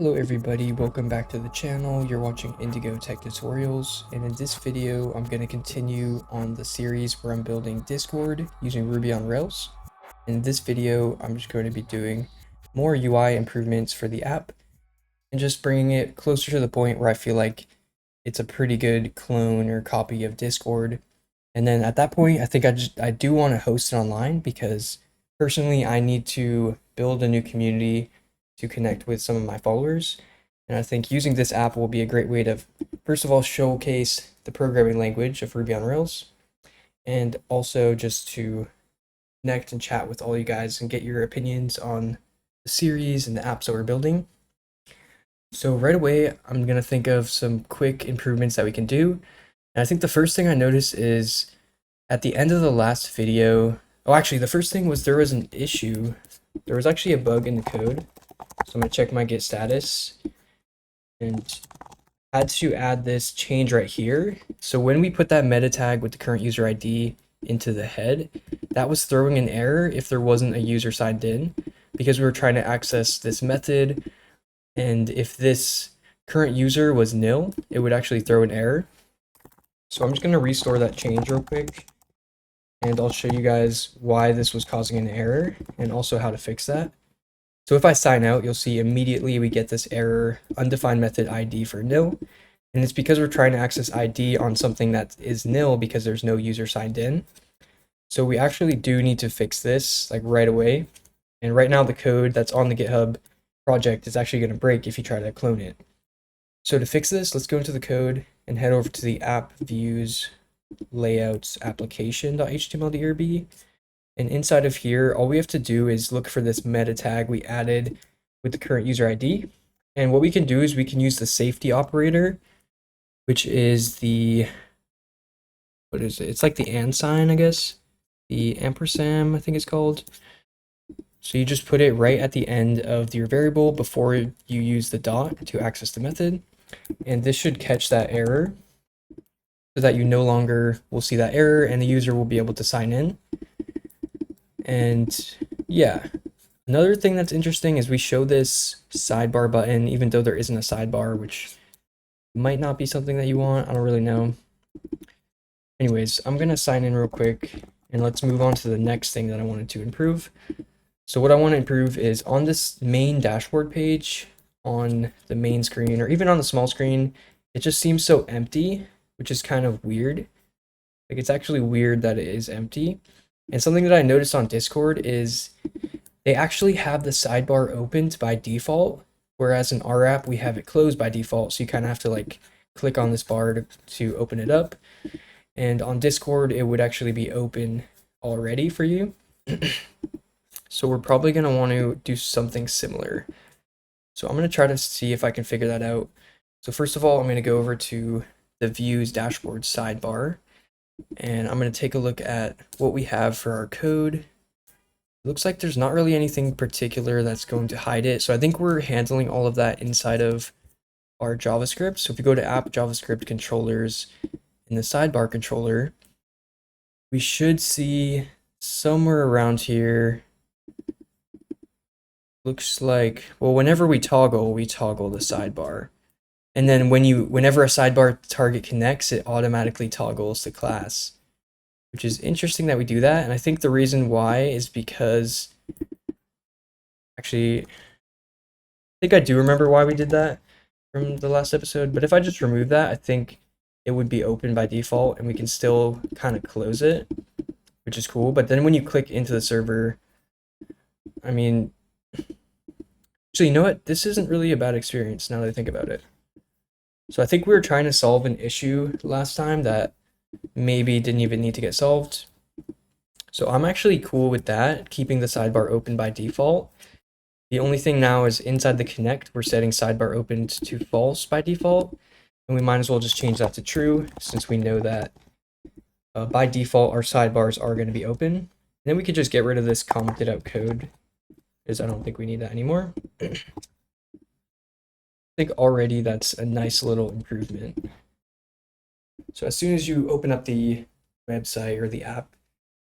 Hello everybody, welcome back to the channel. You're watching Indigo Tech Tutorials, and in this video I'm going to continue on the series where I'm building Discord using Ruby on Rails. In this video I'm just going to be doing more UI improvements for the app and just bringing it closer to the point where I feel like it's a pretty good clone or copy of Discord. And then at that point I think I do want to host it online because personally I need to build a new community to connect with some of my followers. And I think using this app will be a great way to, first of all, showcase the programming language of Ruby on Rails, and also just to connect and chat with all you guys and get your opinions on the series and the apps that we're building. So right away, I'm going to think of some quick improvements that we can do. And I think the first thing I noticed is at the end of the last video, the first thing was there was an issue. There was actually a bug in the code. So I'm going to check my git status and had to add this change right here. So when we put that meta tag with the current user ID into the head, that was throwing an error if there wasn't a user signed in, because we were trying to access this method. And if this current user was nil, it would actually throw an error. So I'm just going to restore that change real quick, and I'll show you guys why this was causing an error and also how to fix that. So if I sign out, you'll see immediately we get this error, undefined method ID for nil. And it's because we're trying to access ID on something that is nil because there's no user signed in. So we actually do need to fix this like right away. And right now the code that's on the GitHub project is actually going to break if you try to clone it. So to fix this, let's go into the code and head over to the app views layouts application.html.erb. And inside of here, all we have to do is look for this meta tag we added with the current user ID. And what we can do is we can use the safety operator, which is the, what is it? It's like the and sign, I guess. The ampersand, I think it's called. So you just put it right at the end of your variable before you use the dot to access the method. And this should catch that error so that you no longer will see that error and the user will be able to sign in. And yeah, another thing that's interesting is we show this sidebar button, even though there isn't a sidebar, which might not be something that you want. I don't really know. Anyways, I'm going to sign in real quick and let's move on to the next thing that I wanted to improve. So what I want to improve is on this main dashboard page, on the main screen, or even on the small screen, it just seems so empty, which is kind of weird. Like, it's actually weird that it is empty. And something that I noticed on Discord is they actually have the sidebar opened by default, whereas in our app we have it closed by default. So you kind of have to like click on this bar to open it up. And on Discord, it would actually be open already for you. So we're probably going to want to do something similar. So I'm going to try to see if I can figure that out. So first of all, I'm going to go over to the views dashboard sidebar. And I'm going to take a look at what we have for our code. It looks like there's not really anything particular that's going to hide it. So I think we're handling all of that inside of our JavaScript. So if we go to app JavaScript controllers in the sidebar controller, we should see somewhere around here. Looks like, well, whenever we toggle the sidebar. And then whenever a sidebar target connects, it automatically toggles the class, which is interesting that we do that. And I think the reason why is because, actually, I think I do remember why we did that from the last episode. But if I just remove that, I think it would be open by default and we can still kind of close it, which is cool. But then when you click into the server, I mean, actually, you know what? This isn't really a bad experience now that I think about it. So I think we were trying to solve an issue last time that maybe didn't even need to get solved. So I'm actually cool with that, keeping the sidebar open by default. The only thing now is inside the connect, we're setting sidebar opened to false by default. And we might as well just change that to true since we know that by default our sidebars are going to be open. And then we could just get rid of this commented out code because I don't think we need that anymore. I think already that's a nice little improvement. So as soon as you open up the website or the app,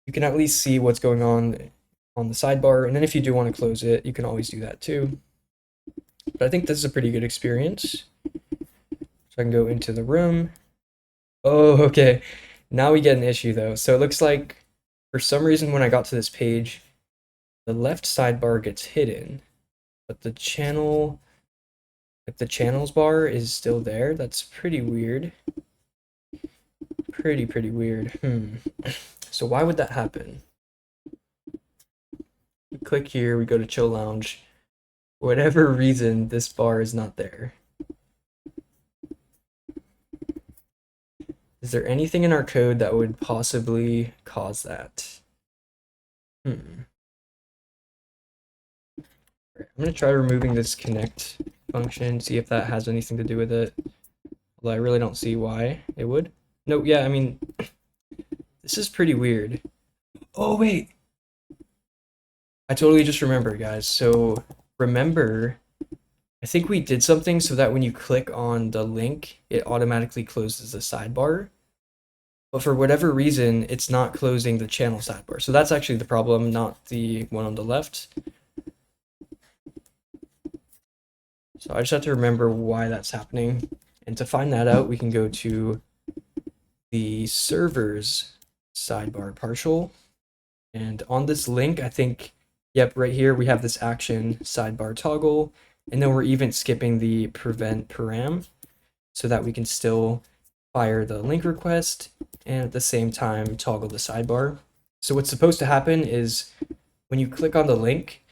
you can at least see what's going on the sidebar. And then if you do want to close it, you can always do that too. But I think this is a pretty good experience. So I can go into the room. Oh, okay. Now we get an issue though. So it looks like for some reason when I got to this page, the left sidebar gets hidden, but the channel, like the channels bar is still there. That's pretty weird. Pretty weird. So why would that happen? We click here, we go to Chill Lounge. For whatever reason, this bar is not there. Is there anything in our code that would possibly cause that? I'm gonna try removing this connect function, see if that has anything to do with it. Although I really don't see why it would. No, yeah, I mean, this is pretty weird. Oh, wait. I totally just remembered, guys. So remember, I think we did something so that when you click on the link, it automatically closes the sidebar. But for whatever reason, it's not closing the channel sidebar. So that's actually the problem, not the one on the left. So I just have to remember why that's happening. And to find that out, we can go to the server's sidebar partial. And on this link, I think, yep, right here, we have this action sidebar toggle. And then we're even skipping the prevent param so that we can still fire the link request and at the same time toggle the sidebar. So what's supposed to happen is when you click on the link,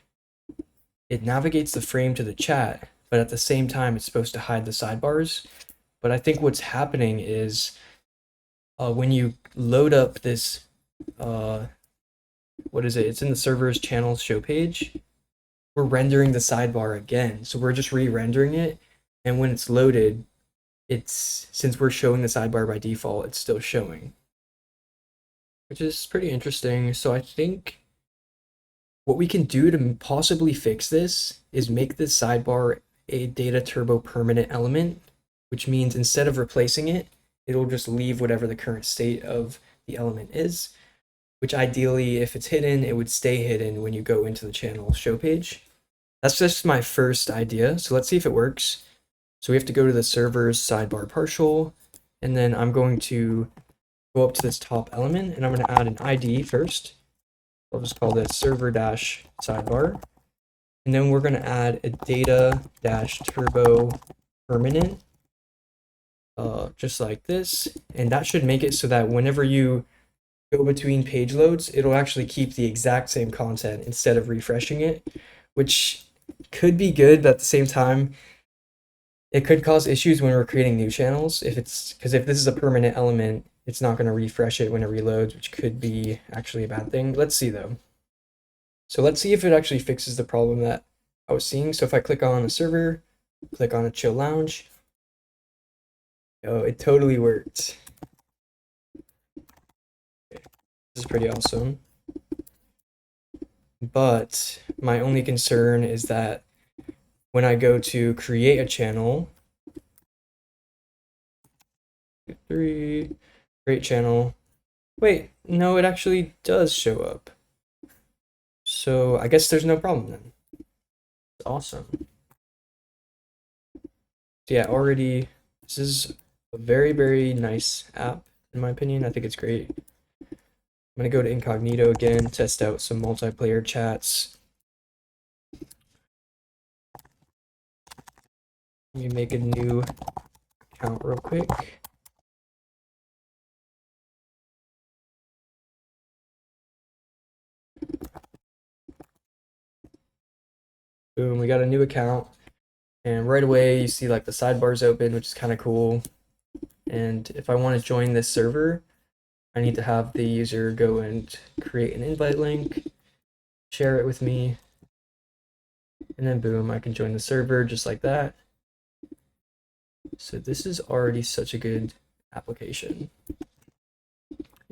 it navigates the frame to the chat, but at the same time, it's supposed to hide the sidebars. But I think what's happening is when you load up this, what is it? It's in the server's channels show page. We're rendering the sidebar again. So we're just re-rendering it. And when it's loaded, since we're showing the sidebar by default, it's still showing, which is pretty interesting. So I think what we can do to possibly fix this is make this sidebar a data turbo permanent element, which means instead of replacing it, it'll just leave whatever the current state of the element is, which ideally, if it's hidden, it would stay hidden when you go into the channel show page. That's just my first idea. So let's see if it works. So we have to go to the server's sidebar partial, and then I'm going to go up to this top element, and I'm going to add an ID first. I'll just call this server-sidebar. And then we're going to add a data-turbo permanent, just like this. And that should make it so that whenever you go between page loads, it'll actually keep the exact same content instead of refreshing it, which could be good, but at the same time, it could cause issues when we're creating new channels. Because if this is a permanent element, it's not going to refresh it when it reloads, which could be actually a bad thing. Let's see though. So let's see if it actually fixes the problem that I was seeing. So if I click on a server, click on a chill lounge, oh, it totally worked. Okay. This is pretty awesome. But my only concern is that when I go to create a channel, create channel, wait, no, it actually does show up. So I guess there's no problem then. It's awesome. So yeah, already, this is a very nice app, in my opinion. I think it's great. I'm gonna go to incognito again, test out some multiplayer chats. Let me make a new account real quick. Boom, we got a new account. And right away you see like the sidebars open, which is kind of cool. And if I want to join this server, I need to have the user go and create an invite link, share it with me, and then boom, I can join the server just like that. So this is already such a good application.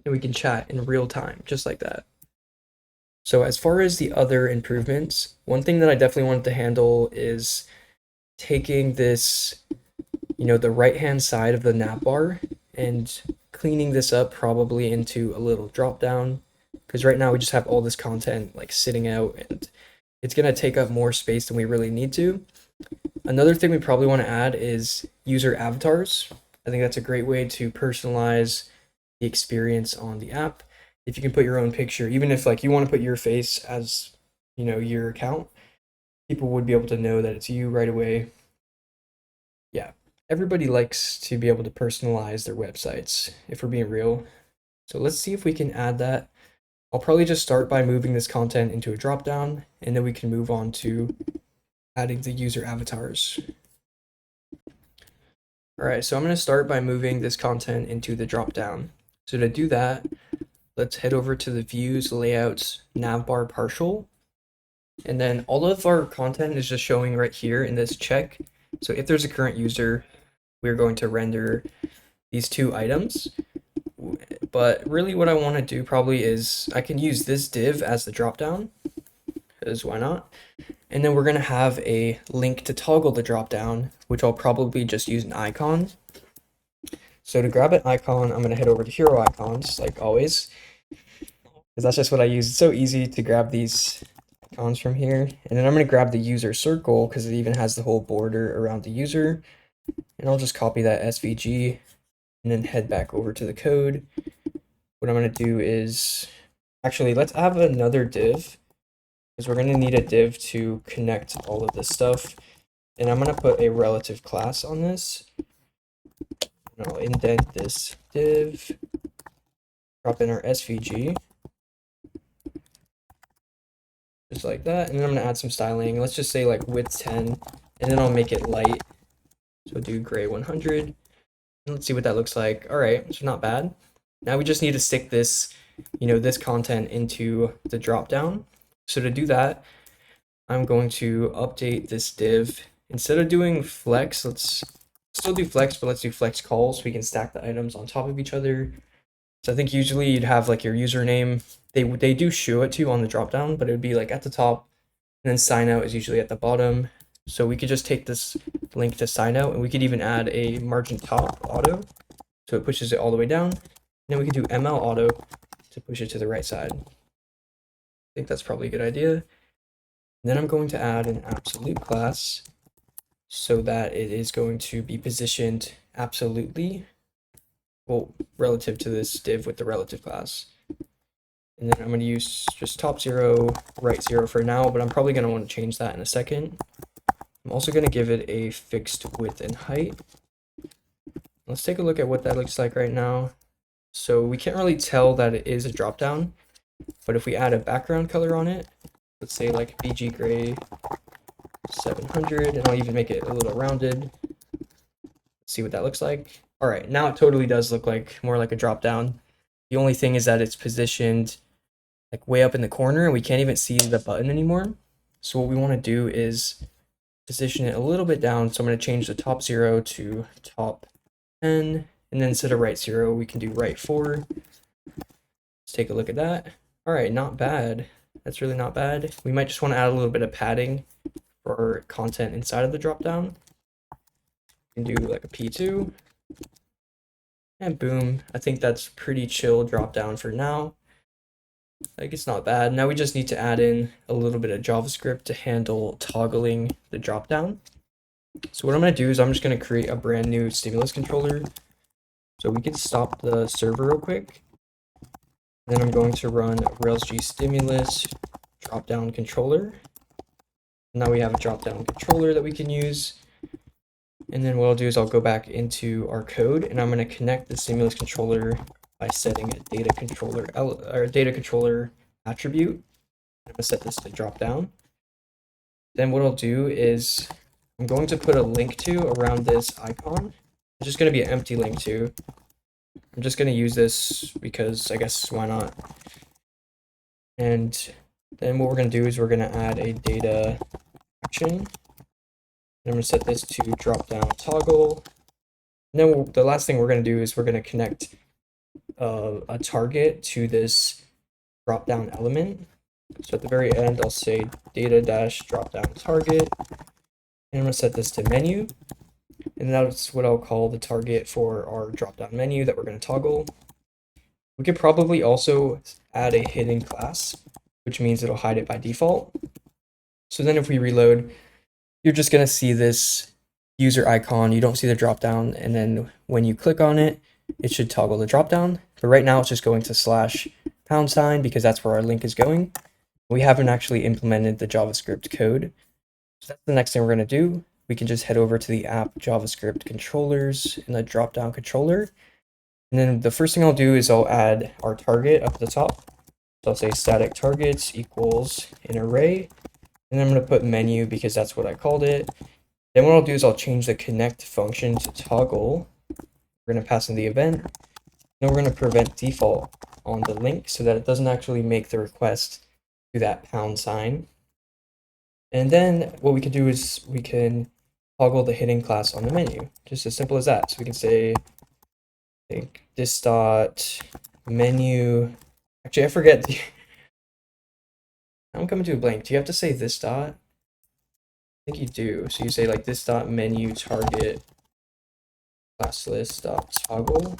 And we can chat in real time, just like that. So as far as the other improvements, one thing that I definitely wanted to handle is taking this, the right-hand side of the navbar and cleaning this up probably into a little drop down, because right now we just have all this content like sitting out and it's going to take up more space than we really need to. Another thing we probably want to add is user avatars. I think that's a great way to personalize the experience on the app. If you can put your own picture, even if like you want to put your face as, your account, people would be able to know that it's you right away. Yeah, everybody likes to be able to personalize their websites, if we're being real. So let's see if we can add that. I'll probably just start by moving this content into a dropdown, and then we can move on to adding the user avatars. All right, so I'm going to start by moving this content into the dropdown. So to do that, let's head over to the views, layouts, navbar partial. And then all of our content is just showing right here in this check. So if there's a current user, we're going to render these two items. But really what I want to do probably is I can use this div as the dropdown, because why not? And then we're going to have a link to toggle the dropdown, which I'll probably just use an icon. So to grab an icon, I'm going to head over to hero icons, like always, because that's just what I use. It's so easy to grab these icons from here. And then I'm going to grab the user circle because it even has the whole border around the user. And I'll just copy that SVG and then head back over to the code. What I'm going to do is, actually, let's have another div, because we're going to need a div to connect all of this stuff. And I'm going to put a relative class on this. And I'll indent this div, drop in our SVG, just like that. And then I'm going to add some styling. Let's just say like width 10, and then I'll make it light. So do gray 100. Let's see what that looks like. All right, so not bad. Now we just need to stick this, this content into the dropdown. So to do that, I'm going to update this div. Instead of doing flex, let's still do flex, but let's do flex calls so we can stack the items on top of each other. So I think usually you'd have like your username. They do show it to you on the dropdown, but it would be like at the top, and then sign out is usually at the bottom. So we could just take this link to sign out, and we could even add a margin top auto, so it pushes it all the way down. And then we could do ML auto to push it to the right side. I think that's probably a good idea. And then I'm going to add an absolute class so that it is going to be positioned absolutely, well, relative to this div with the relative class. And then I'm going to use just top 0, right 0 for now, but I'm probably going to want to change that in a second. I'm also going to give it a fixed width and height. Let's take a look at what that looks like right now. So we can't really tell that it is a dropdown, but if we add a background color on it, let's say like BG gray 700, and I'll even make it a little rounded. Let's see what that looks like. All right, now it totally does look like more like a dropdown. The only thing is that it's positioned like way up in the corner, and we can't even see the button anymore. So what we want to do is position it a little bit down. So I'm going to change the top 0 to top 10, and then instead of right 0, we can do right 4. Let's take a look at that. All right, not bad. That's really not bad. We might just want to add a little bit of padding for content inside of the dropdown. We can do like a P2, and boom. I think that's pretty chill dropdown for now. Like, it's not bad. Now we just need to add in a little bit of JavaScript to handle toggling the dropdown. So what I'm going to do is I'm just going to create a brand new stimulus controller. So we can stop the server real quick. Then I'm going to run railsg stimulus dropdown controller. Now we have a dropdown controller that we can use. And then what I'll do is I'll go back into our code, and I'm going to connect the stimulus controller by setting a data controller attribute. I'm going to set this to dropdown. Then what I'll do is I'm going to put a link to around this icon. It's just going to be an empty link to. I'm just going to use this because I guess why not. And then what we're going to do is we're going to add a data action. And I'm going to set this to dropdown toggle. And then the last thing we're going to do is we're going to connect a target to this dropdown element. So at the very end, I'll say data-dropdown target. And I'm going to set this to menu. And that's what I'll call the target for our dropdown menu that we're going to toggle. We could probably also add a hidden class, which means it'll hide it by default. So then if we reload, you're just going to see this user icon. You don't see the drop down, and then when you click on it, it should toggle the drop down. But right now it's just going to /# because that's where our link is going. We haven't actually implemented the JavaScript code. So that's the next thing we're going to do. We can just head over to the app JavaScript controllers in the drop down controller. And then the first thing I'll do is I'll add our target up at the top. So I'll say static targets equals an array. And then I'm going to put menu because that's what I called it. Then what I'll do is I'll change the connect function to toggle. We're going to pass in the event. Then we're going to prevent default on the link so that it doesn't actually make the request to that #. And then what we can do is we can toggle the hidden class on the menu. Just as simple as that. So we can say, I think this dot menu. Actually, I forget. I'm coming to a blank. Do you have to say this dot? I think you do. So you say like this dot menu target class list dot toggle.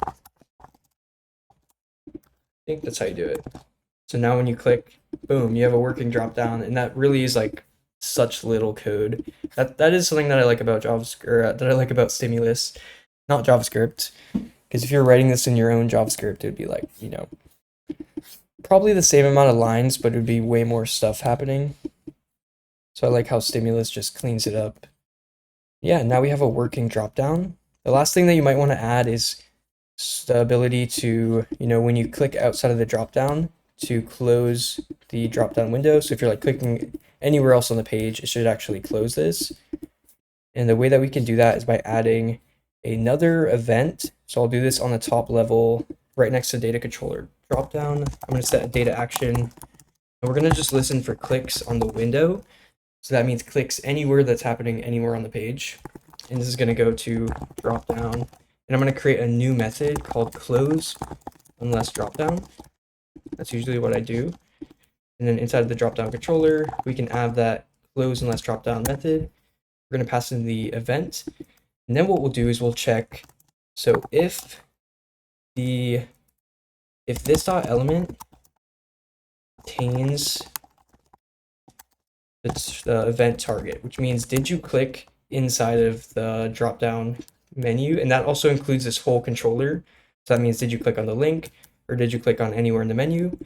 I think that's how you do it. So now when you click, boom, you have a working drop down, and that really is like such little code. That is something that I like about JavaScript, or that I like about Stimulus, not JavaScript. Because if you're writing this in your own JavaScript, it would be like, you know, probably the same amount of lines, but it would be way more stuff happening. So I like how Stimulus just cleans it up. Yeah, now we have a working dropdown. The last thing that you might want to add is the ability to, you know, when you click outside of the dropdown, to close the dropdown window. So if you're like clicking anywhere else on the page, it should actually close this. And the way that we can do that is by adding another event. So I'll do this on the top level right next to data controller dropdown. I'm going to set a data action, and we're going to just listen for clicks on the window. So that means clicks anywhere that's happening anywhere on the page. And this is going to go to dropdown. And I'm going to create a new method called close unless dropdown. That's usually what I do. And then inside the dropdown controller, we can add that close unless dropdown method. We're going to pass in the event. And then what we'll do is we'll check. So if this dot element contains the event target, which means did you click inside of the drop-down menu? And that also includes this whole controller. So that means did you click on the link or did you click on anywhere in the menu?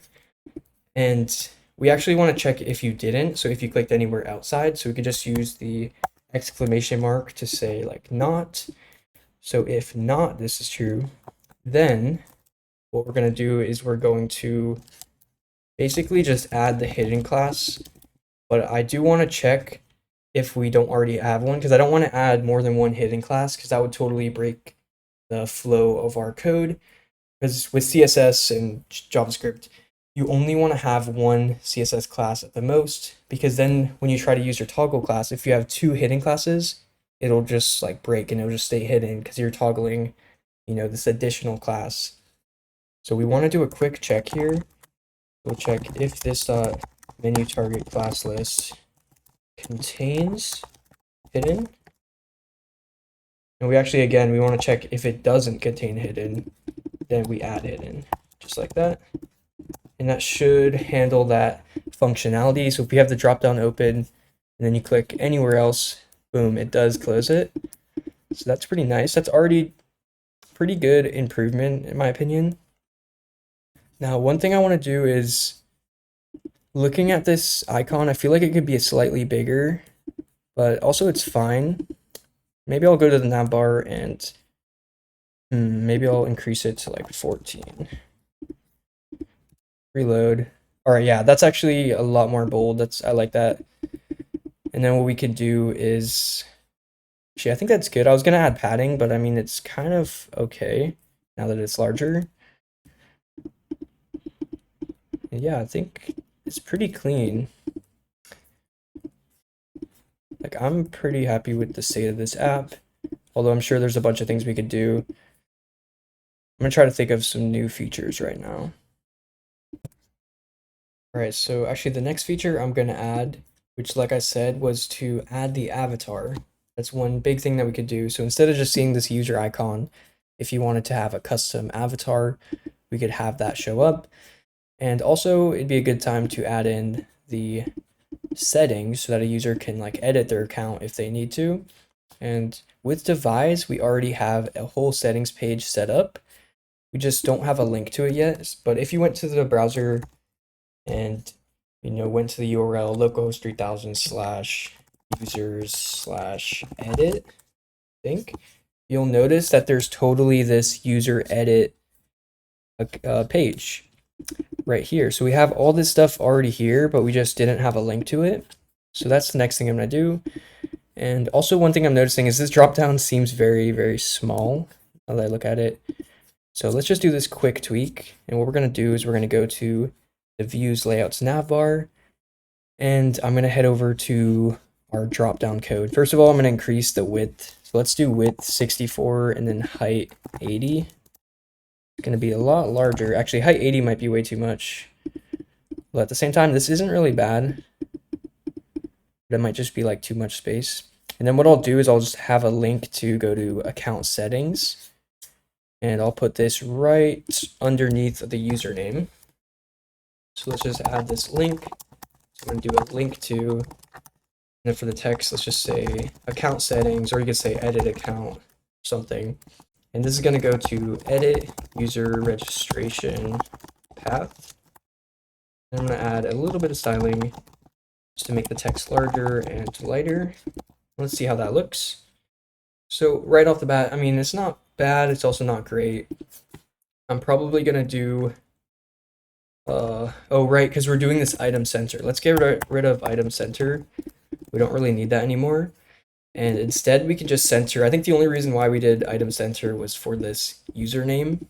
And we actually want to check if you didn't. So if you clicked anywhere outside, so we could just use the exclamation mark to say like not. So if not, this is true, then what we're going to do is we're going to basically just add the hidden class. But I do want to check if we don't already have one, because I don't want to add more than one hidden class, because that would totally break the flow of our code. Because with CSS and JavaScript, you only want to have one CSS class at the most, because then when you try to use your toggle class, if you have two hidden classes, it'll just like break and it'll just stay hidden because you're toggling, you know, this additional class. So we want to do a quick check here. We'll check if this menu target class list contains hidden. And we actually, again, we want to check if it doesn't contain hidden, then we add hidden, just like that. And that should handle that functionality. So if we have the dropdown open and then you click anywhere else, boom, it does close it. So that's pretty nice. That's already pretty good improvement in my opinion. Now, one thing I want to do is looking at this icon, I feel like it could be slightly bigger, but also it's fine. Maybe I'll go to the navbar and maybe I'll increase it to like 14. Reload. All right, yeah, that's actually a lot more bold. I like that. And then what we could do is, actually, I think that's good. I was gonna add padding, but I mean, it's kind of okay now that it's larger. And yeah, I think it's pretty clean. Like, I'm pretty happy with the state of this app, although I'm sure there's a bunch of things we could do. I'm gonna try to think of some new features right now. All right, so actually the next feature I'm gonna add, which like I said, was to add the avatar. That's one big thing that we could do. So instead of just seeing this user icon, if you wanted to have a custom avatar, we could have that show up. And also it'd be a good time to add in the settings so that a user can like edit their account if they need to. And with Devise, we already have a whole settings page set up. We just don't have a link to it yet. But if you went to the browser and went to the URL localhost 3000 / users / edit, I think you'll notice that there's totally this user edit page right here. So we have all this stuff already here, but we just didn't have a link to it. So that's the next thing I'm going to do. And also one thing I'm noticing is this dropdown seems very, very small now that I look at it. So let's just do this quick tweak. And what we're going to do is we're going to go to the views layouts navbar, and I'm going to head over to our dropdown code. First of all, I'm going to increase the width. So let's do width 64 and then height 80. It's going to be a lot larger. Actually, height 80 might be way too much. But at the same time, this isn't really bad. But it might just be like too much space. And then what I'll do is I'll just have a link to go to account settings. And I'll put this right underneath the username. So let's just add this link. So I'm going to do a link to, and then for the text, let's just say account settings, or you could say edit account, something. And this is going to go to edit user registration path. And I'm going to add a little bit of styling just to make the text larger and lighter. Let's see how that looks. So right off the bat, I mean, it's not bad. It's also not great. I'm probably going to do, oh, right, because we're doing this item center. Let's get rid of item center. We don't really need that anymore. And instead, we can just center. I think the only reason why we did item center was for this username.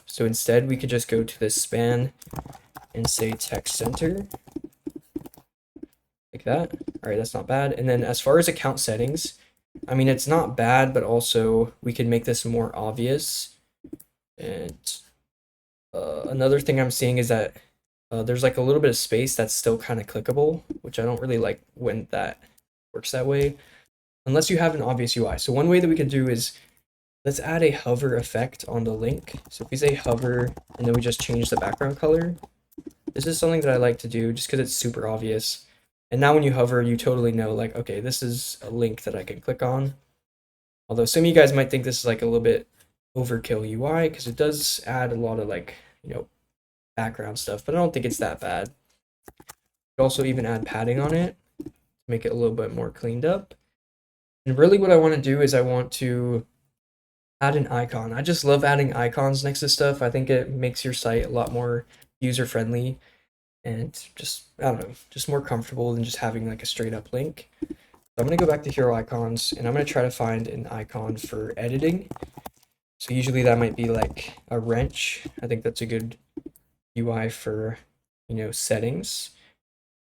So instead, we could just go to this span and say text center. Like that. All right, that's not bad. And then as far as account settings, I mean, it's not bad, but also we can make this more obvious. And another thing I'm seeing is that there's like a little bit of space that's still kind of clickable, which I don't really like when that works that way, unless you have an obvious UI. So one way that we could do is let's add a hover effect on the link. So if we say hover and then we just change the background color, this is something that I like to do just because it's super obvious. And now when you hover, you totally know like, okay, this is a link that I can click on. Although some of you guys might think this is like a little bit overkill UI because it does add a lot of like, background stuff, but I don't think it's that bad. You could also even add padding on it to make it a little bit more cleaned up. And really what I want to do is I want to add an icon. I just love adding icons next to stuff. I think it makes your site a lot more user-friendly and just, I don't know, just more comfortable than just having like a straight up link. So I'm going to go back to hero icons and I'm going to try to find an icon for editing. So usually that might be like a wrench. I think that's a good UI for, settings.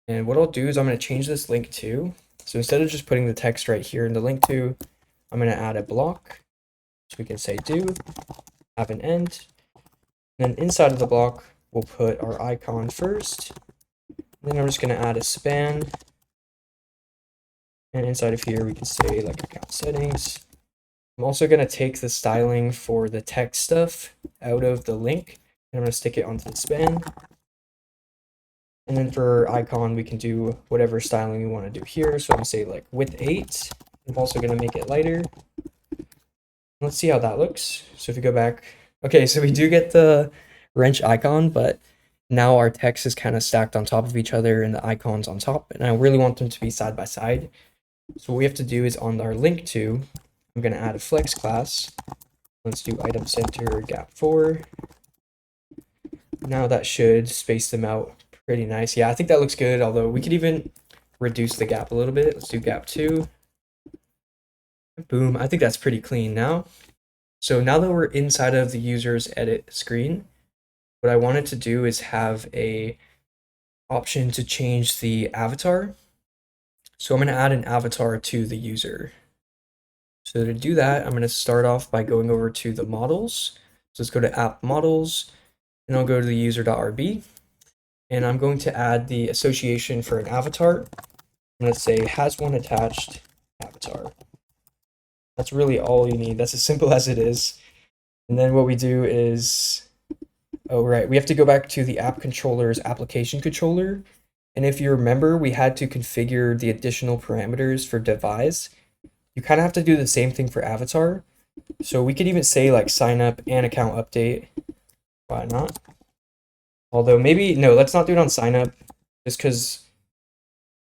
And what I'll do is I'm going to change this link to. So instead of just putting the text right here in the link to, I'm going to add a block. So we can say do, have an end. And then inside of the block, we'll put our icon first. And then I'm just going to add a span. And inside of here, we can say like account settings. I'm also going to take the styling for the text stuff out of the link. And I'm going to stick it onto the span. And then for icon, we can do whatever styling we want to do here. So I'm going to say like width 8. I'm also going to make it lighter. Let's see how that looks. So if you go back, okay, so we do get the wrench icon, but now our text is kind of stacked on top of each other and the icons on top. And I really want them to be side by side. So what we have to do is on our link to, I'm going to add a flex class. Let's do item center gap 4. Now that should space them out pretty nice. Yeah, I think that looks good, although we could even reduce the gap a little bit. Let's do gap 2. Boom, I think that's pretty clean now. So now that we're inside of the user's edit screen, what I wanted to do is have a option to change the avatar. So I'm going to add an avatar to the user. So to do that, I'm going to start off by going over to the models. So let's go to app models, and I'll go to the user.rb. And I'm going to add the association for an avatar. I'm going to say has one attached avatar. That's really all you need. That's as simple as it is. And then what we do is, oh, right, we have to go back to the app controller's application controller. And if you remember, we had to configure the additional parameters for devise. You kind of have to do the same thing for avatar. So we could even say like sign up and account update. Why not? Although maybe, no, let's not do it on sign up just because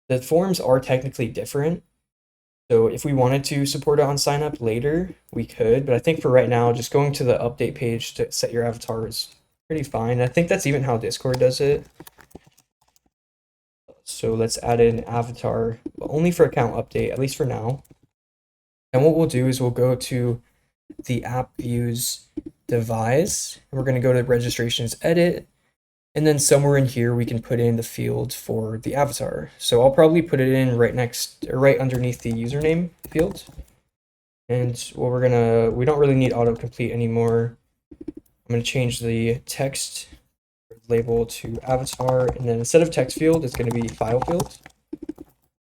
the forms are technically different. So if we wanted to support it on sign up later, we could. But I think for right now, just going to the update page to set your avatar is pretty fine. I think that's even how Discord does it. So let's add an avatar, but only for account update, at least for now. And what we'll do is we'll go to the app views devise, and we're going to go to registrations edit, and then somewhere in here we can put in the field for the avatar. So I'll probably put it in right next or right underneath the username field. And what we don't really need autocomplete anymore. I'm going to change the text label to avatar, and then instead of text field, it's going to be file field.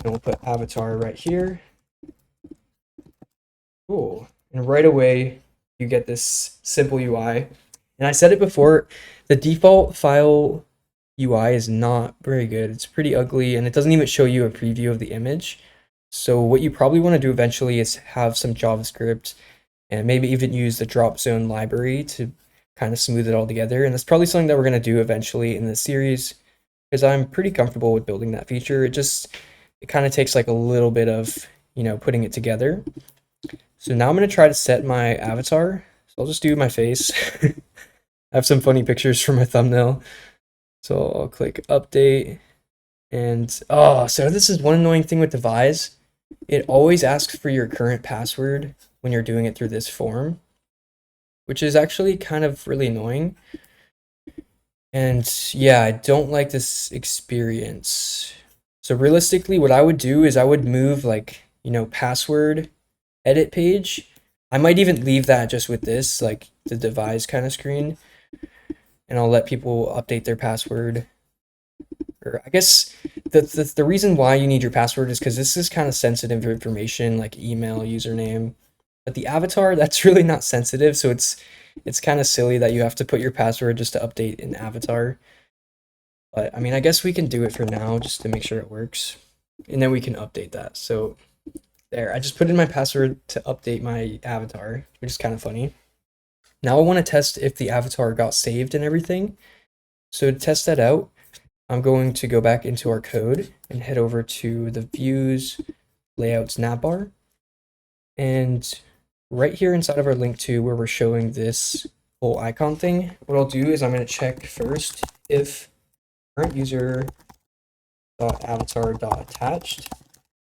And we'll put avatar right here. Cool. And right away, you get this simple UI. And I said it before, the default file UI is not very good. It's pretty ugly, and it doesn't even show you a preview of the image. So what you probably want to do eventually is have some JavaScript and maybe even use the drop zone library to kind of smooth it all together. And that's probably something that we're going to do eventually in this series, because I'm pretty comfortable with building that feature. It kind of takes like a little bit of, putting it together. So now I'm going to try to set my avatar. So I'll just do my face. I have some funny pictures for my thumbnail. So I'll click update. And so this is one annoying thing with devise. It always asks for your current password when you're doing it through this form, which is actually kind of really annoying. And yeah, I don't like this experience. So realistically, what I would do is I would move like, password edit page. I might even leave that just with this, like the devise kind of screen, and I'll let people update their password. Or I guess the reason why you need your password is because this is kind of sensitive information, like email, username. But the avatar, that's really not sensitive, so it's kind of silly that you have to put your password just to update an avatar. But I mean, I guess we can do it for now just to make sure it works, and then we can update that. So there, I just put in my password to update my avatar, which is kind of funny. Now I want to test if the avatar got saved and everything. So to test that out, I'm going to go back into our code and head over to the views layouts navbar. And right here inside of our link to where we're showing this whole icon thing, what I'll do is I'm going to check first if current user avatar.attached.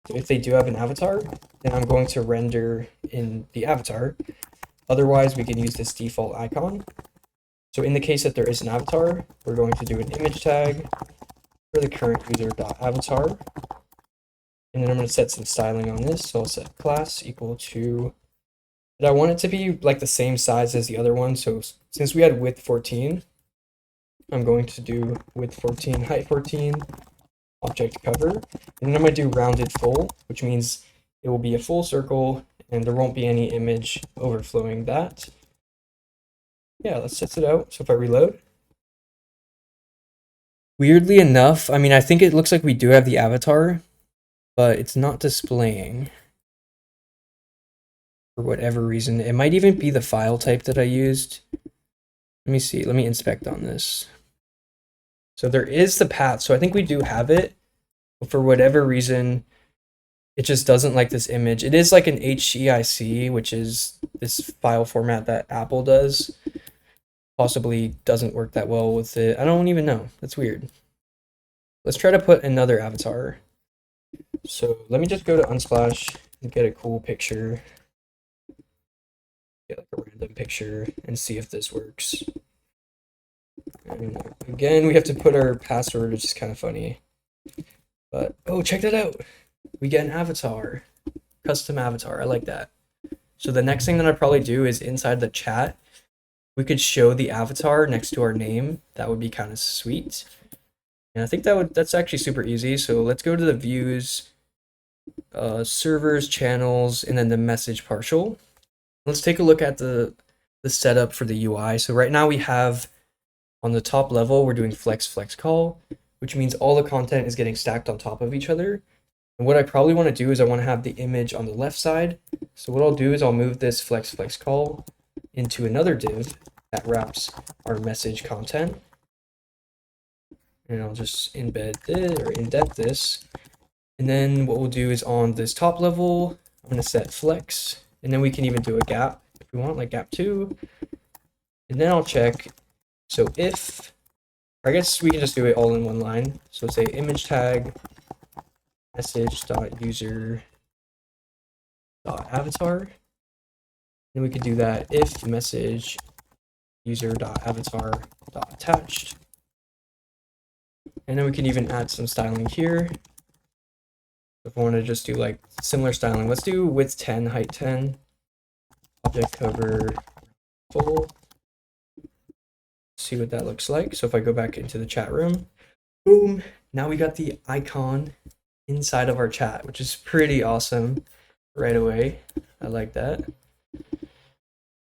So if they do have an avatar, then I'm going to render in the avatar. Otherwise, we can use this default icon. So in the case that there is an avatar, we're going to do an image tag for the current user.avatar. And then I'm going to set some styling on this. So I'll set class equal to, but I want it to be like the same size as the other one. So since we had width 14, I'm going to do width 14, height 14, object cover, and then I'm going to do rounded full, which means it will be a full circle and there won't be any image overflowing that. Yeah, let's test it out. So if I reload, weirdly enough, I mean, I think it looks like we do have the avatar, but it's not displaying for whatever reason. It might even be the file type that I used. Let me see. Let me inspect on this. So there is the path. So I think we do have it, but for whatever reason, it just doesn't like this image. It is like an HEIC, which is this file format that Apple does. Possibly doesn't work that well with it. I don't even know. That's weird. Let's try to put another avatar. So let me just go to Unsplash and get a cool picture. Get like a random picture and see if this works. And again, we have to put our password, which is kind of funny. But, oh, check that out. We get an avatar. Custom avatar. I like that. So the next thing that I'd probably do is inside the chat, we could show the avatar next to our name. That would be kind of sweet. And I think that's actually super easy. So let's go to the views, servers, channels, and then the message partial. Let's take a look at the setup for the UI. So right now we have on the top level, we're doing flex call. which means all the content is getting stacked on top of each other. And what I probably want to do is I want to have the image on the left side. So what I'll do is I'll move this flex call into another div that wraps our message content. And I'll just embed this or indent this. And then what we'll do is on this top level, I'm going to set flex, and then we can even do a gap if we want, like gap 2. And then I'll check. So if, I guess we can just do it all in one line. So say image tag message.user.avatar. And we could do that if message user.avatar.attached. And then we can even add some styling here. If we want to just do like similar styling, let's do width 10, height 10, object cover full. See what that looks like. So if I go back into the chat room, boom, now we got the icon inside of our chat, which is pretty awesome right away. I like that.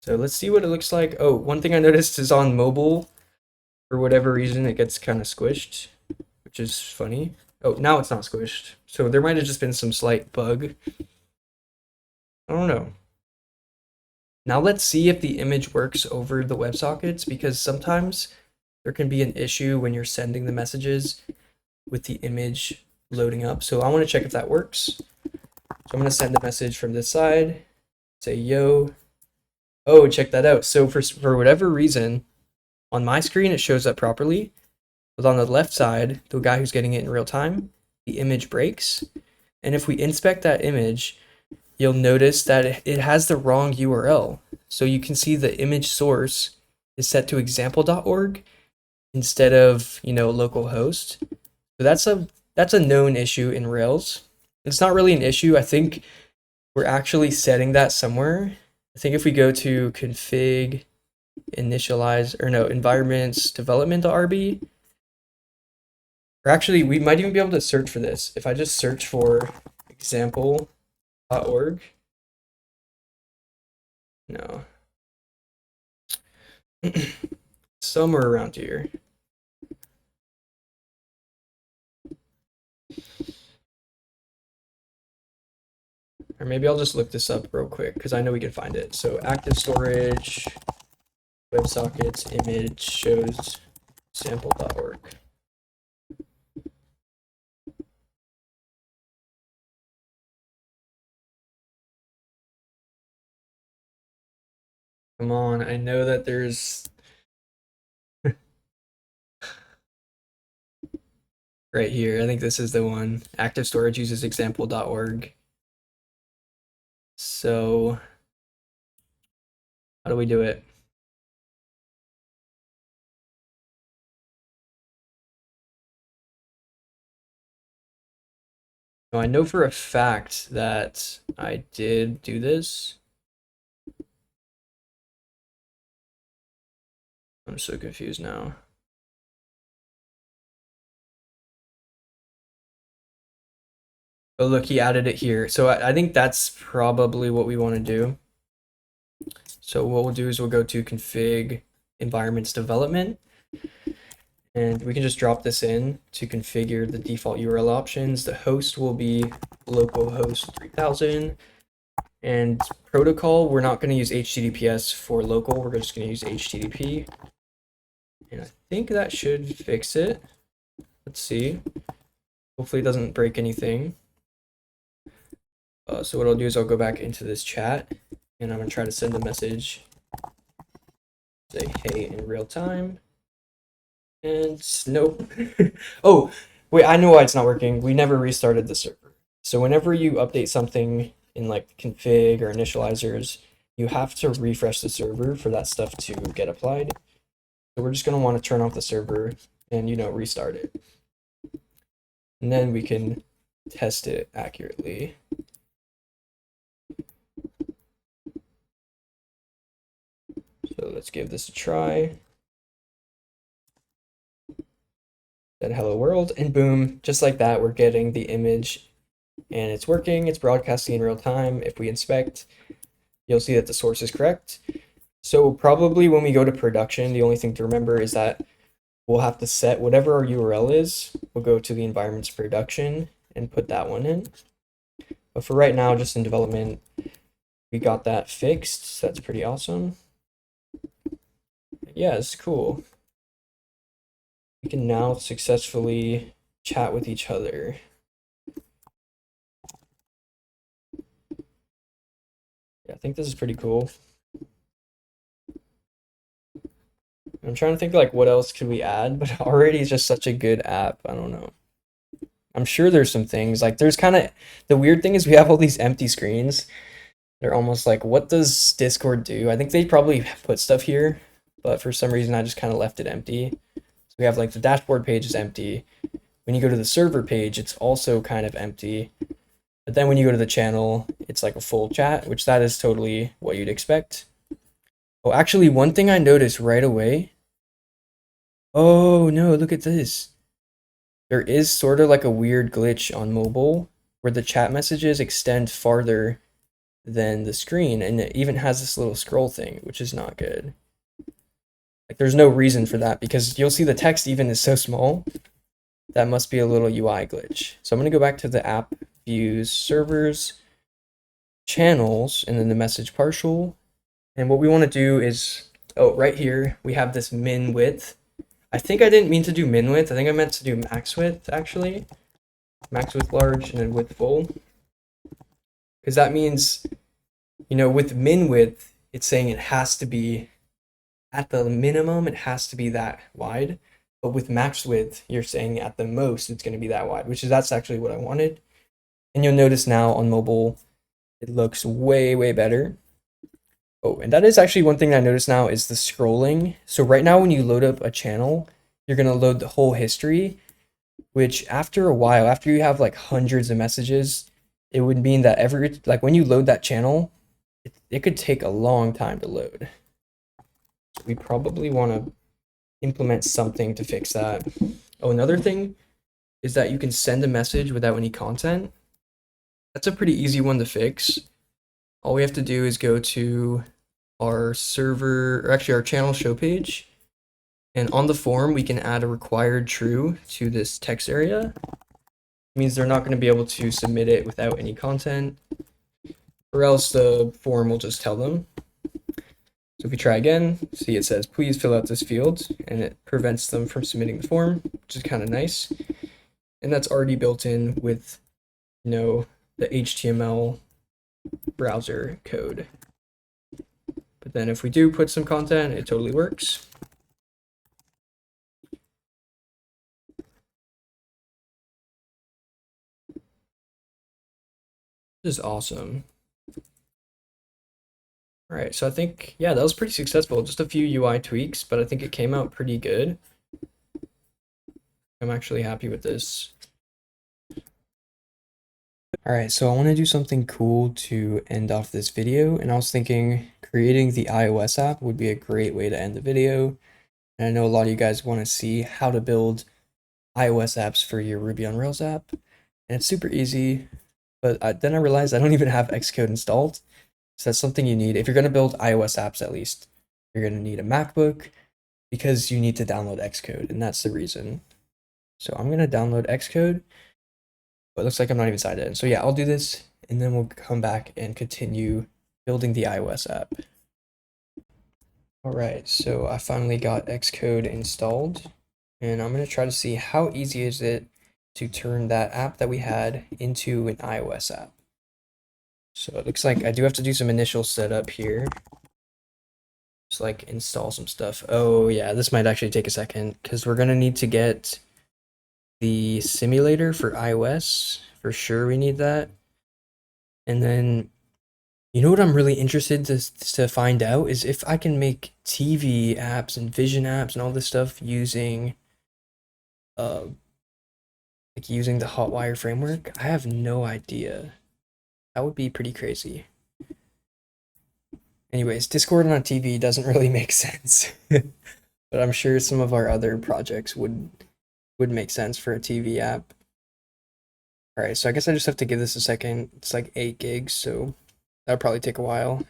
So let's see what it looks like. Oh, one thing I noticed is on mobile, for whatever reason, it gets kind of squished, which is funny. Oh, now it's not squished. So there might have just been some slight bug. I don't know. Now let's see if the image works over the WebSockets, because sometimes there can be an issue when you're sending the messages with the image loading up. So I want to check if that works. So I'm going to send a message from this side, say yo. Oh, check that out. So for whatever reason, on my screen it shows up properly, but on the left side, the guy who's getting it in real time, the image breaks. And if we inspect that image, you'll notice that it has the wrong URL. So you can see the image source is set to example.org instead of, localhost. So that's a known issue in Rails. It's not really an issue. I think we're actually setting that somewhere. I think if we go to config initialize, or no, environments development.rb, or actually we might even be able to search for this. If I just search for example.org, no, somewhere around here. Or maybe I'll just look this up real quick because I know we can find it. So active storage, WebSockets, image shows sample.org. Come on, I know that there's right here. I think this is the one. Active storage uses example.org. So how do we do it? Now, I know for a fact that I did do this. I'm so confused now. Oh, look, he added it here. So I think that's probably what we want to do. So what we'll do is we'll go to config environments development, and we can just drop this in to configure the default URL options. The host will be localhost 3000, and protocol, we're not going to use HTTPS for local. We're just going to use HTTP. And I think that should fix it. Let's see. Hopefully it doesn't break anything. So what I'll do is I'll go back into this chat, and I'm going to try to send a message. Say, hey, in real time. And nope. Oh, wait, I know why it's not working. We never restarted the server. So whenever you update something in like config or initializers, you have to refresh the server for that stuff to get applied. So we're just going to want to turn off the server and, restart it. And then we can test it accurately. So let's give this a try. Then hello world, and boom, just like that, we're getting the image and it's working. It's broadcasting in real time. If we inspect, you'll see that the source is correct. So probably when we go to production, the only thing to remember is that we'll have to set whatever our URL is. We'll go to the environments production and put that one in. But for right now, just in development, we got that fixed. So that's pretty awesome. Yeah, it's cool. We can now successfully chat with each other. Yeah, I think this is pretty cool. I'm trying to think like what else could we add, but already it's just such a good app. I don't know. I'm sure there's some things like there's kind of the weird thing is we have all these empty screens. They're almost like, what does Discord do? I think they probably put stuff here, but for some reason I just kind of left it empty. So we have like the dashboard page is empty. When you go to the server page, it's also kind of empty. But then when you go to the channel, it's like a full chat, which that is totally what you'd expect. Oh, actually, one thing I noticed right away. Oh no, look at this. There is sort of like a weird glitch on mobile where the chat messages extend farther than the screen, and it even has this little scroll thing, which is not good. Like there's no reason for that because you'll see the text even is so small. That must be a little UI glitch. So I'm going to go back to the app views, servers, channels, and then the message partial. And what we want to do is, oh, right here, we have this min width. I think I didn't mean to do min width. I think I meant to do max width, actually. Max width large and then width full. Because that means, you know, with min width, it's saying it has to be, at the minimum, it has to be that wide. But with max width, you're saying at the most, it's going to be that wide, which is that's actually what I wanted. And you'll notice now on mobile, it looks way, way better. Oh, and that is actually one thing I noticed now is the scrolling. So right now when you load up a channel, you're going to load the whole history, which after a while, after you have like hundreds of messages, it would mean that like when you load that channel, it could take a long time to load. We probably want to implement something to fix that. Oh, another thing is that you can send a message without any content. That's a pretty easy one to fix. All we have to do is go to our server, or actually our channel show page. And on the form, we can add a required true to this text area. It means they're not going to be able to submit it without any content, or else the form will just tell them. So if we try again, see it says, please fill out this field, and it prevents them from submitting the form, which is kind of nice. And that's already built in with, you know, the HTML browser code. But then if we do put some content, it totally works. This is awesome. All right, so I think, yeah, that was pretty successful. Just a few UI tweaks, but I think it came out pretty good. I'm actually happy with this. All right, so I want to do something cool to end off this video, and I was thinking creating the iOS app would be a great way to end the video. And I know a lot of you guys want to see how to build iOS apps for your Ruby on Rails app, and it's super easy. But then I realized I don't even have Xcode installed, so that's something you need if you're going to build iOS apps. At least you're going to need a MacBook because you need to download Xcode, and that's the reason. So I'm going to download Xcode. But it looks like I'm not even signed in. So yeah, I'll do this and then we'll come back and continue building the iOS app. All right, so I finally got Xcode installed and I'm gonna try to see how easy is it to turn that app that we had into an iOS app. So it looks like I do have to do some initial setup here. Just like install some stuff. Oh yeah, this might actually take a second because we're gonna need to get the simulator for iOS. For sure we need that. And then, you know what I'm really interested to find out is if I can make TV apps and vision apps and all this stuff using like using the Hotwire framework. I have no idea. That would be pretty crazy. Anyways, Discord on a TV doesn't really make sense. But I'm sure some of our other projects would make sense for a TV app. All right, so I guess I just have to give this a second. It's like 8 gigs, so that'll probably take a while.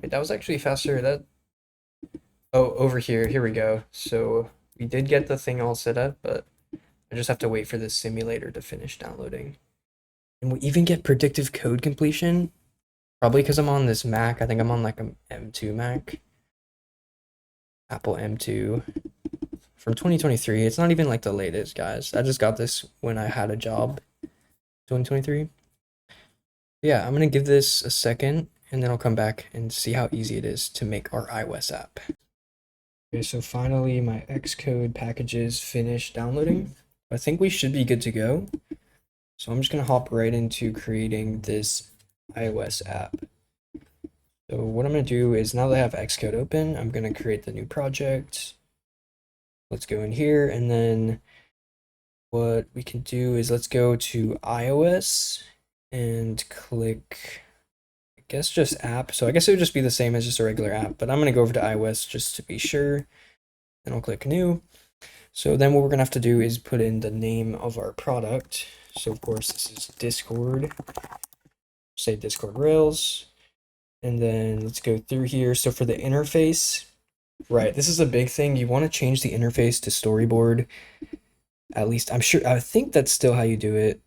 Wait, that was actually faster. Oh, over here we go. So we did get the thing all set up, but I just have to wait for this simulator to finish downloading. And we even get predictive code completion, probably because I'm on this Mac. I think I'm on like a M2 Mac, Apple M2 from 2023. It's not even like the latest, guys. I just got this when I had a job, 2023. Yeah, I'm gonna give this a second and then I'll come back and see how easy it is to make our iOS app. Okay, so finally my Xcode packages finished downloading. I think we should be good to go. So I'm just gonna hop right into creating this iOS app. So what I'm gonna do is, now that I have Xcode open, I'm gonna create the new project. Let's go in here, and then what we can do is let's go to iOS and click, I guess, just app. So I guess it would just be the same as just a regular app, but I'm gonna go over to iOS just to be sure. Then I'll click new. So then what we're gonna have to do is put in the name of our product. So of course this is Discord. Say Discord Rails. And then let's go through here. So for the interface, right, this is a big thing. You want to change the interface to storyboard. At least I think that's still how you do it.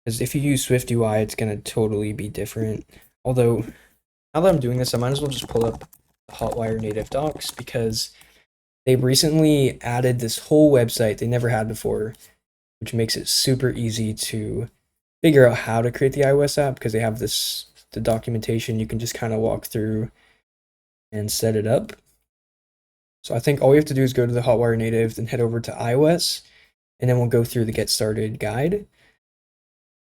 Because if you use Swift UI, it's going to totally be different. Although, now that I'm doing this, I might as well just pull up Hotwire native docs, because they recently added this whole website they never had before, which makes it super easy to figure out how to create the iOS app, because they have the documentation you can just kind of walk through and set it up. So I think all we have to do is go to the Hotwire native, then head over to iOS, and then we'll go through the get started guide.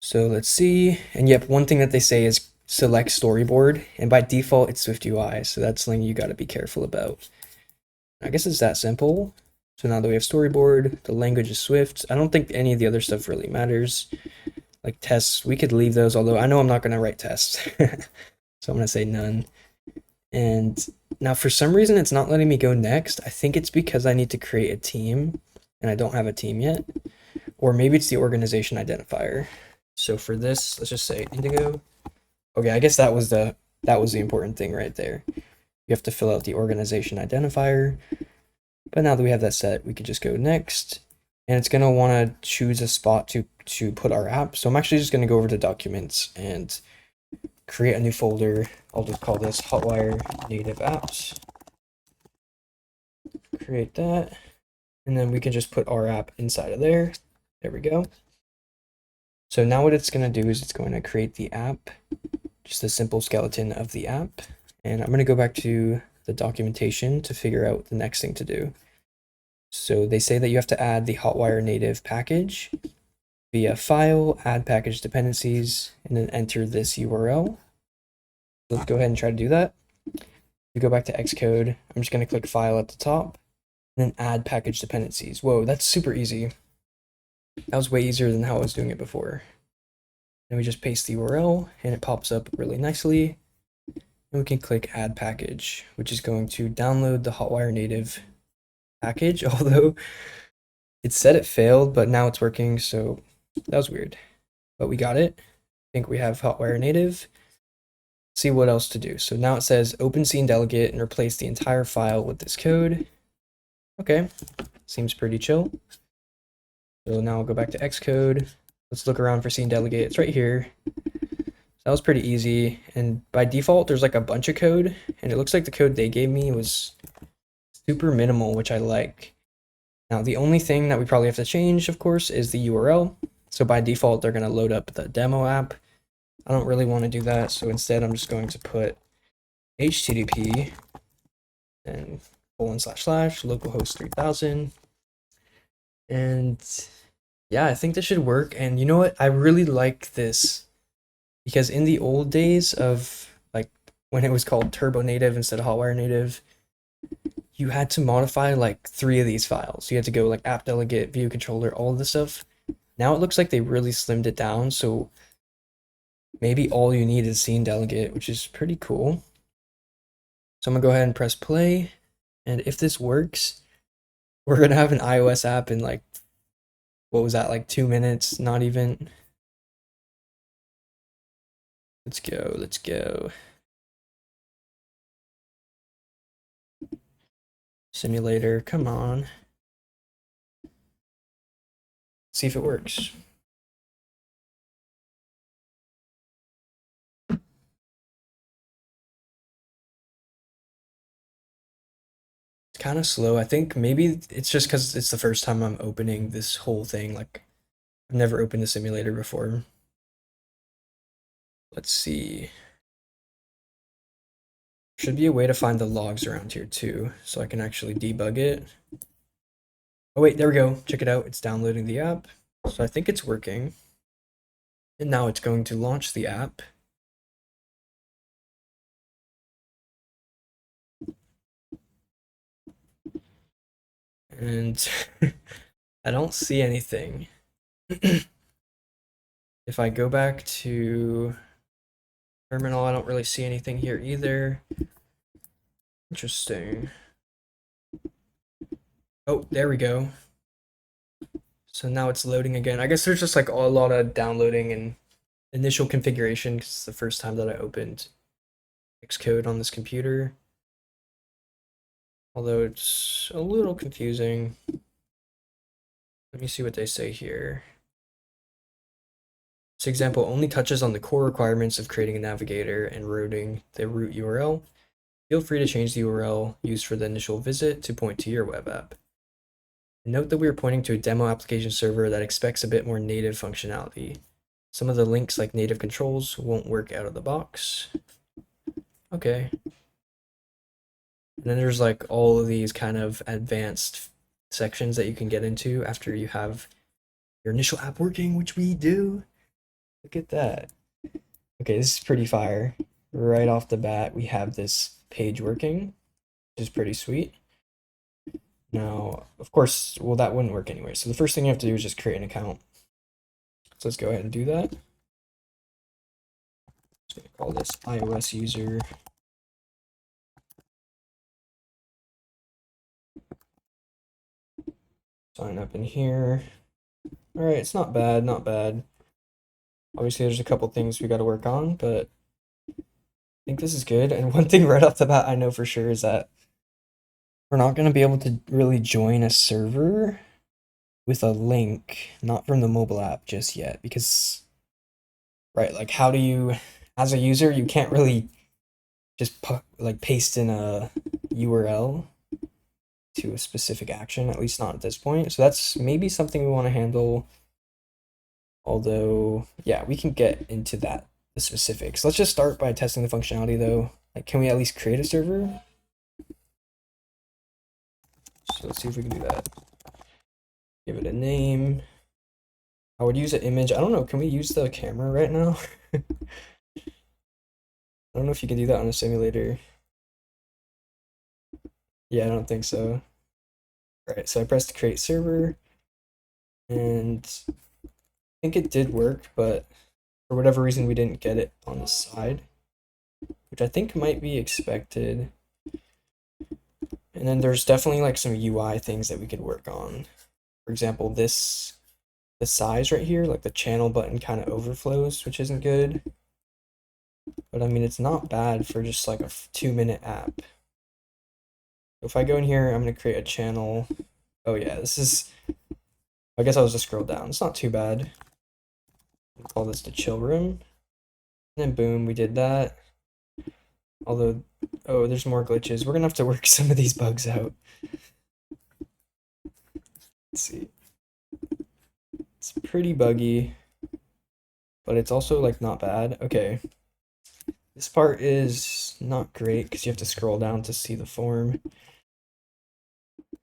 So let's see. And yep, one thing that they say is select storyboard, and by default it's Swift UI, so that's something you got to be careful about. I guess it's that simple. So now that we have storyboard, the language is Swift. I don't think any of the other stuff really matters. Like tests, we could leave those, although I know I'm not going to write tests. So I'm going to say none. And now for some reason it's not letting me go next. I think it's because I need to create a team and I don't have a team yet. Or maybe it's the organization identifier. So for this, let's just say Indigo. Okay, I guess that was the important thing right there. You have to fill out the organization identifier. But now that we have that set, we could just go next. And it's going to want to choose a spot to put our app. So I'm actually just going to go over to documents and create a new folder. I'll just call this Hotwire native apps. Create that. And then we can just put our app inside of there. There we go. So now what it's going to do is it's going to create the app, just a simple skeleton of the app. And I'm going to go back to the documentation to figure out the next thing to do. So they say that you have to add the Hotwire native package via file, add package dependencies, and then enter this URL. Let's go ahead and try to do that. We go back to Xcode. I'm just going to click file at the top and then add package dependencies. Whoa, that's super easy. That was way easier than how I was doing it before. Then we just paste the URL and it pops up really nicely. And we can click add package, which is going to download the Hotwire native package, although it said it failed, but now it's working, so that was weird. But we got it. I think we have Hotwire native. See what else to do. So now it says open scene delegate and replace the entire file with this code. Okay, seems pretty chill. So now I'll go back to Xcode. Let's look around for scene delegate. It's right here. That was pretty easy. And by default, there's like a bunch of code, and it looks like the code they gave me was super minimal, which I like. Now, the only thing that we probably have to change, of course, is the URL. So by default, they're going to load up the demo app. I don't really want to do that, so instead I'm just going to put HTTP and / localhost 3000. And yeah, I think this should work. And you know what? I really like this, because in the old days of like when it was called Turbo Native instead of Hotwire Native, you had to modify like 3 of these files. You had to go like app delegate, view controller, all of this stuff. Now it looks like they really slimmed it down, so maybe all you need is scene delegate, which is pretty cool. So I'm gonna go ahead and press play, and if this works, we're gonna have an iOS app in like, what was that, like 2 minutes? Not even. Let's go, let's go. Simulator, come on. See if it works. It's kind of slow. I think maybe it's just because it's the first time I'm opening this whole thing. Like, I've never opened the simulator before. Let's see. Should be a way to find the logs around here too, so I can actually debug it. Oh wait, there we go. Check it out. It's downloading the app. So I think it's working. And now it's going to launch the app. And I don't see anything. If I go back to terminal, I don't really see anything here either. Interesting. Oh, there we go. So now it's loading again. I guess there's just like a lot of downloading and initial configuration because it's the first time that I opened Xcode on this computer. Although it's a little confusing. Let me see what they say here. This example only touches on the core requirements of creating a navigator and routing the root URL. Feel free to change the URL used for the initial visit to point to your web app. Note that we are pointing to a demo application server that expects a bit more native functionality. Some of the links, like native controls, won't work out of the box. Okay. And then there's like all of these kind of advanced sections that you can get into after you have your initial app working, which we do. Look at that. Okay, this is pretty fire. Right off the bat, we have this page working, which is pretty sweet. Now, of course, well, that wouldn't work anyway. So the first thing you have to do is just create an account. So let's go ahead and do that. Just gonna call this iOS user. Sign up in here. All right, it's not bad, not bad. Obviously, there's a couple things we got to work on, but I think this is good. And one thing right off the bat I know for sure is that we're not going to be able to really join a server with a link, not from the mobile app just yet, because, right, like how do you, as a user, you can't really just paste in a URL to a specific action, at least not at this point. So that's maybe something we want to handle. Although, yeah, we can get into that, the specifics. Let's just start by testing the functionality though. Like, can we at least create a server? So let's see if we can do that. Give it a name. I would use an image. I don't know, can we use the camera right now? I don't know if you can do that on a simulator. Yeah, I don't think so. All right, so I pressed create server, and I think it did work, but for whatever reason we didn't get it on the side, which I think might be expected. And then there's definitely like some UI things that we could work on. For example, the size right here, like the channel button kind of overflows, which isn't good. But I mean, it's not bad for just like a 2-minute app. If I go in here, I'm going to create a channel. Oh yeah, this is, I guess I'll just scroll down. It's not too bad. We'll call this the chill room. And then boom, we did that. Although, oh, there's more glitches. We're going to have to work some of these bugs out. Let's see. It's pretty buggy, but it's also like not bad. Okay. This part is not great because you have to scroll down to see the form.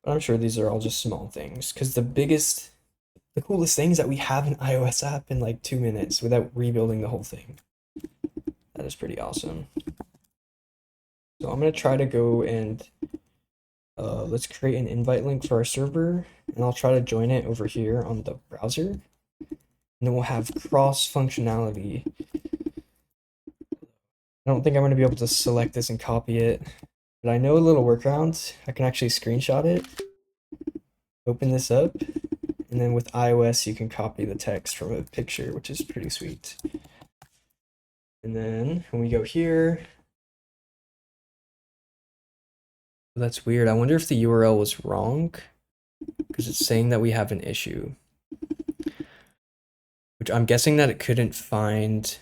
But I'm sure these are all just small things because the coolest thing is that we have an iOS app in like 2 minutes without rebuilding the whole thing. That is pretty awesome. So I'm going to try to go and let's create an invite link for our server, and I'll try to join it over here on the browser. And then we'll have cross functionality. I don't think I'm going to be able to select this and copy it, but I know a little workaround. I can actually screenshot it, open this up, and then with iOS you can copy the text from a picture, which is pretty sweet. And then when we go here, That's weird. I wonder if the URL was wrong because it's saying that we have an issue. Which I'm guessing that it couldn't find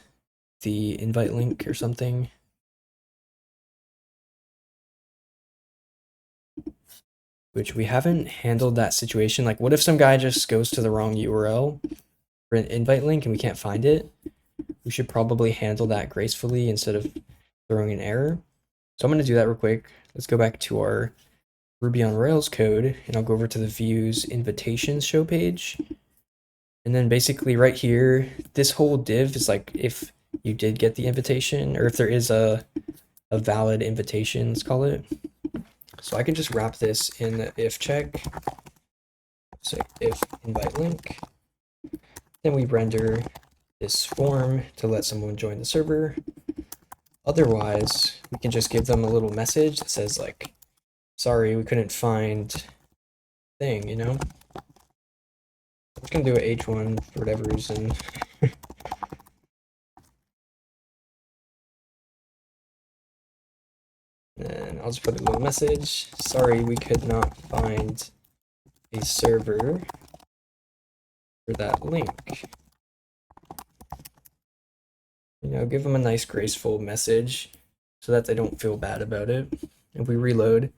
the invite link or something. Which we haven't handled that situation. Like, what if some guy just goes to the wrong URL for an invite link and we can't find it? We should probably handle that gracefully instead of throwing an error. So I'm going to do that real quick. Let's go back to our Ruby on Rails code, and I'll go over to the views invitations show page. And then basically right here, this whole div is like if you did get the invitation, or if there is a valid invitation, let's call it. So I can just wrap this in the if check. So if invite link, then we render this form to let someone join the server. Otherwise, we can just give them a little message that says like, sorry, we couldn't find thing, you know? I'm just gonna do a H1 for whatever reason. And I'll just put a little message. Sorry, we could not find a server for that link. You know, give them a nice graceful message so that they don't feel bad about it. If we reload,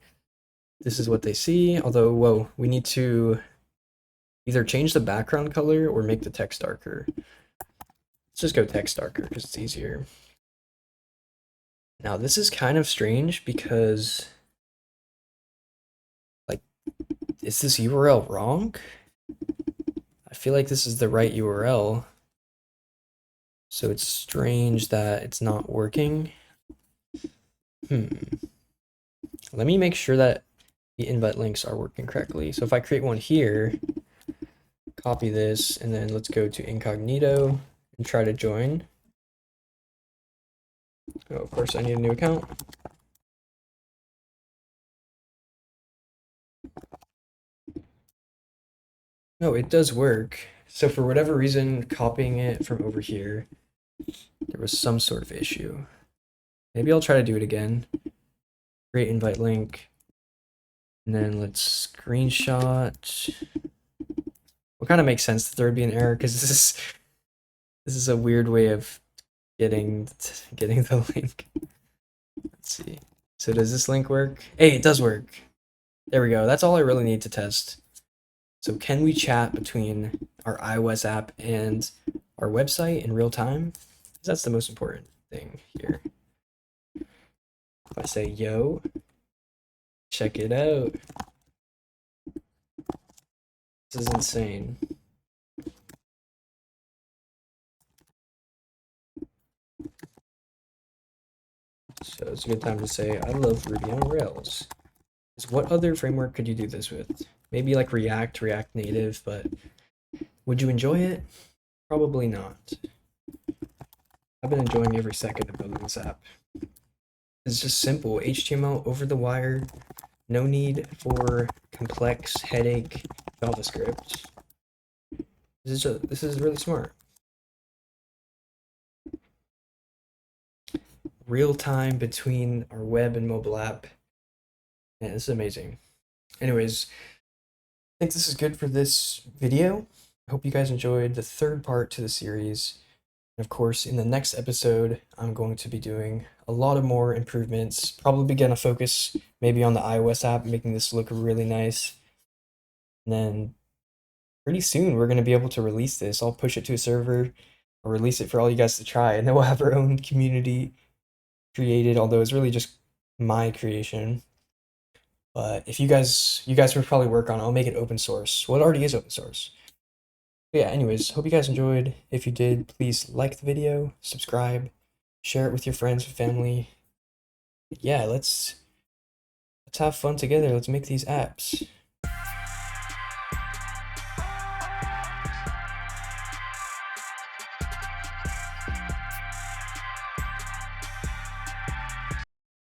this is what they see. Although, whoa, we need to either change the background color or make the text darker. Let's just go text darker because it's easier. Now, this is kind of strange because, like, is this URL wrong? I feel like this is the right URL. So it's strange that it's not working. Let me make sure that the invite links are working correctly. So if I create one here, copy this, and then let's go to incognito and try to join. Oh, of course, I need a new account. No, it does work. So for whatever reason, copying it from over here, there was some sort of issue. Maybe I'll try to do it again. Create invite link. And then let's screenshot. What kind of makes sense that there would be an error because this is a weird way of getting the link. Let's see. So does this link work? Hey, it does work. There we go. That's all I really need to test. So can we chat between our iOS app and our website in real time? That's the most important thing here. If I say, yo, check it out. This is insane. So it's a good time to say, I love Ruby on Rails. What other framework could you do this with? Maybe like React Native, but would you enjoy it? Probably not. I've been enjoying every second of building this app. It's just simple, HTML over the wire, no need for complex headache JavaScript. This is really smart. Real time between our web and mobile app. Yeah, this is amazing. Anyways, I think this is good for this video. I hope you guys enjoyed the third part to the series. And of course, in the next episode, I'm going to be doing a lot of more improvements, probably gonna focus maybe on the iOS app, making this look really nice. And then pretty soon we're gonna be able to release this. I'll push it to a server, I'll release it for all you guys to try, and then we'll have our own community created, although it's really just my creation. But if you guys would probably work on it, I'll make it open source. Well, it already is open source. But yeah, anyways, hope you guys enjoyed. If you did, please like the video, subscribe, share it with your friends and family. Yeah, let's have fun together. Let's make these apps.